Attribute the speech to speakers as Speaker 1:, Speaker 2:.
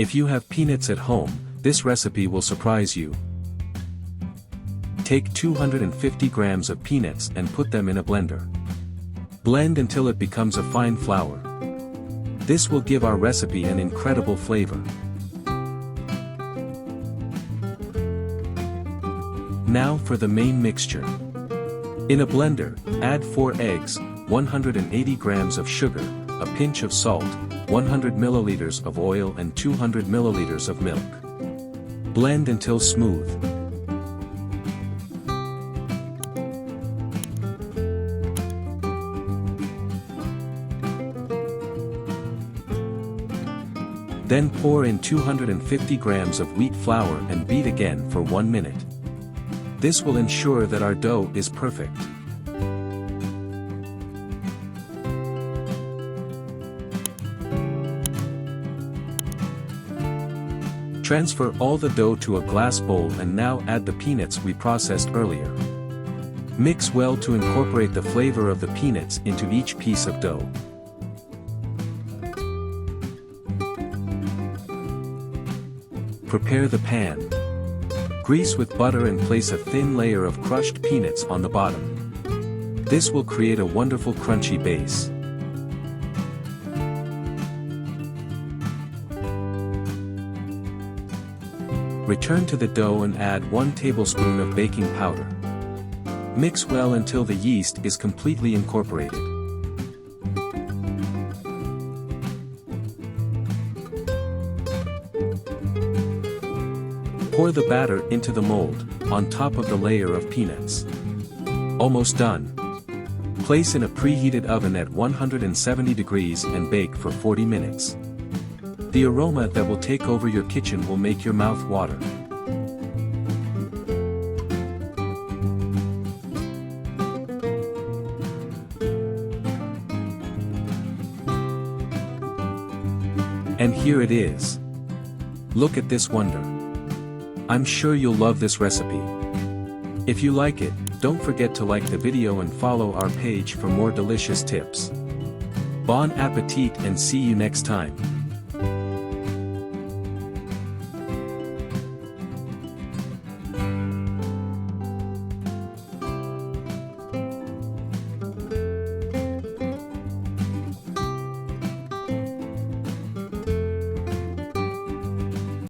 Speaker 1: If you have peanuts at home, this recipe will surprise you. Take 250 grams of peanuts and put them in a blender. Blend until it becomes a fine flour. This will give our recipe an incredible flavor. Now for the main mixture. In a blender, add 4 eggs, 180 grams of sugar, a pinch of salt, 100 milliliters of oil and 200 milliliters of milk. Blend until smooth. Then pour in 250 grams of wheat flour and beat again for 1 minute. This will ensure that our dough is perfect. Transfer all the dough to a glass bowl and now add the peanuts we processed earlier. Mix well to incorporate the flavor of the peanuts into each piece of dough. Prepare the pan. Grease with butter and place a thin layer of crushed peanuts on the bottom. This will create a wonderful crunchy base. Return to the dough and add 1 tablespoon of baking powder. Mix well until the yeast is completely incorporated. Pour the batter into the mold, on top of the layer of peanuts. Almost done. Place in a preheated oven at 170 degrees and bake for 40 minutes. The aroma that will take over your kitchen will make your mouth water. And here it is. Look at this wonder. I'm sure you'll love this recipe. If you like it, don't forget to like the video and follow our page for more delicious tips. Bon appetit and see you next time.